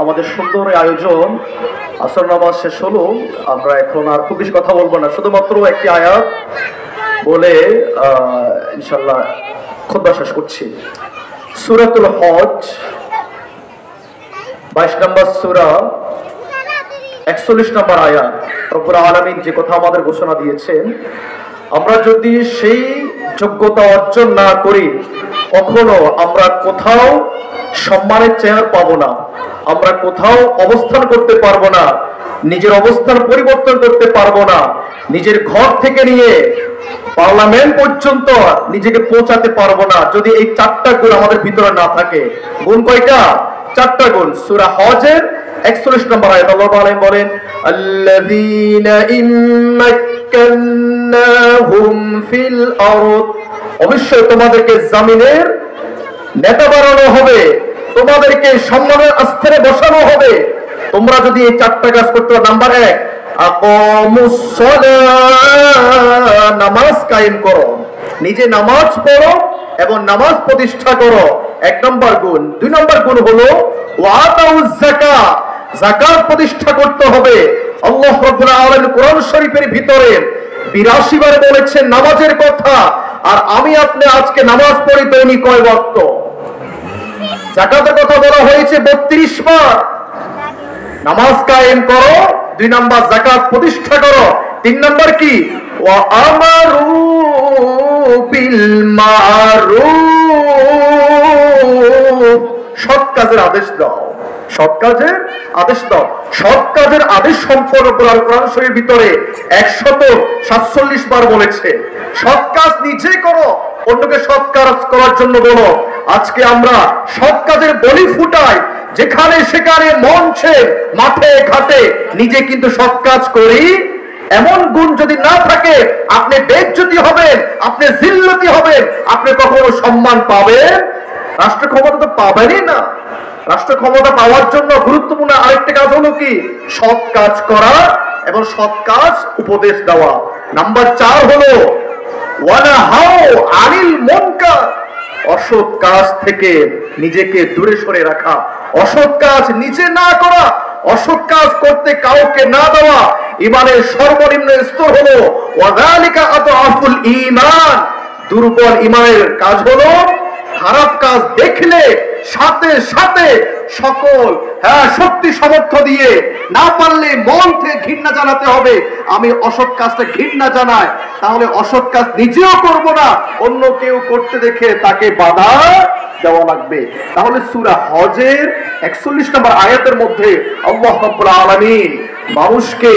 আমাদের সুন্দর আয়োজন আসর নামাজ শেষ হলো। আমরা এখন আর খুব বেশি কথা বলবো না, শুধুমাত্র একটি আয়াত বলে ইনশাআল্লাহ খুতবা শেষ করছি। সূরাতুল হজ 22 নম্বর সূরা 41 নম্বর আয়াত। রব্বুল আলামিন যে কথা আমাদের ঘোষণা দিয়েছেন, আমরা যদি সেই যোগ্যতা অর্জন না করি কখনো আমরা কোথাও সম্মানের চেয়ার পাবো না, আমরা কোথাও অবস্থান করতে পারবো না, নিজের অবস্থান পরিবর্তন করতে পারবো না, নিজের ঘর থেকে নিয়ে পার্লামেন্ট পর্যন্ত নিজেকে পৌঁছাতে পারবো না যদি এই চারটা গুণ আমাদের ভিতরে না থাকে। গুণ কয়টা? চারটা গুণ। সূরা হজের 41 নম্বর আয়াত আল্লাহ তাআলা বলেন, আল্লাযীনা ইম্মাক্কান্নাহুম ফিল আরদ, অবশ্যই তোমাদেরকে জমিনের নেতা বানানো হবে, তোমাদেরকে সম্মানের স্থানে বসানো হবে তোমরা যদি এই চারটা কাজ করতে পারো। নাম্বার 1, আকামুস সালাহ, নামাজ কায়েম করো, নিজে নামাজ পড়ো এবং নামাজ প্রতিষ্ঠা করো, 1 নম্বর গুণ। 2 নম্বর গুণ হলো ওয়াতাউজ যাকাত, যাকাত প্রতিষ্ঠা করতে হবে। আল্লাহ রাব্বুল আলামিন কোরআন শরীফের ভিতরে 82 বার বলেছেন নামাজের কথা, আর আমি আপনি আজকে নামাজ পড়ি দৈনিক কয় ওয়াক্ত? যাকাতের কথা বলা হয়েছে 32 বার। নামাজ কায়েম করো, 2 নম্বর যাকাত প্রতিষ্ঠা করো, 3 নম্বর কি? ওয়া আমারু বিল মারুফ, সৎ কাজের আদেশ দাও, সৎ কাজের আদেশ দাও। সৎ কাজের আদেশ সম্পর্কে কোরআন শরীফের ভিতরে 147 বার বলেছে। সৎ কাজ নিজে করো, অন্যকে সৎ কাজ করার জন্য বলো। আজকে আমরা সৎ কাজের বলি ফুটাই, যেখানে সেখানে মঞ্চে মাঠে ঘাটে নিজে কিন্তু সৎ কাজ করি। এমন গুণ যদি না থাকে আপনি বেইজ্জতি হবেন, আপনি জিল্লতি হবেন, আপনি কখনো সম্মান পাবেন? রাষ্ট্র ক্ষমতা তো পাবেনই না। রাষ্ট্র ক্ষমতা পাওয়ার জন্য গুরুত্বপূর্ণ আরেকটা কাজ হলো কি? সৎ কাজ করা এবং সৎ কাজ উপদেশ দেওয়া। নাম্বার 4 হলো ওয়ানাহাউ আনিল মুনকার, অসৎ কাজ থেকে নিজেকে দূরে সরে রাখা, অসৎ কাজ নিজে না করা, অসৎ কাজ করতে কাউকে না দেওয়া। ঈমানের সর্বনিম্ন স্তর হলো ওয়াযালিকা আদআফুল ঈমান, দুর্বল ঈমানের কাজ হলো খারাপ কাজ দেখলে সাথে সাথে সকল শক্তি সামর্থ্য দিয়ে, না পারলে মন থেকে ঘৃণা জানাতে হবে। আমি অসৎ কাজটা ঘৃণা জানাই, তাহলে অসৎ কাজ নিজেও করব না, অন্য কেউ করতে দেখে তাকে বাধা দেওয়া লাগবে। তাহলে সূরা হজের 41 নম্বর আয়াতের মধ্যে আল্লাহ রাব্বুল আলামিন মানুষকে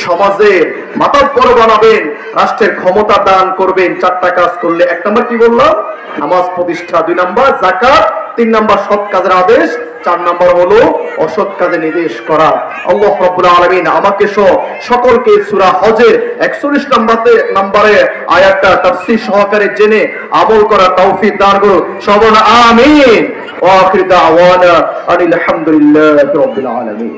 সমাজের মাতাব্বর বানাবেন, রাষ্ট্রের ক্ষমতা দান করবেন 4টা কাজ করলে। 1 নম্বর কি বললাম? নামাজ প্রতিষ্ঠা, 2 নম্বর যাকাত, 3 নম্বর সৎ কাজের আদেশ, 4 নম্বর হলো অসৎ কাজে নির্দেশ করা। আল্লাহ রাব্বুল আলামিন আমাকে সকলকে সূরা হজের 41 নম্বরে আয়াতটা তাফসীর সহকারে জেনে আমল করার তৌফিক দান করুন। সবাই আমিন। ওয়া আখির দাওয়ানা আনিল হামদুলিল্লাহি রাব্বিল আলামিন।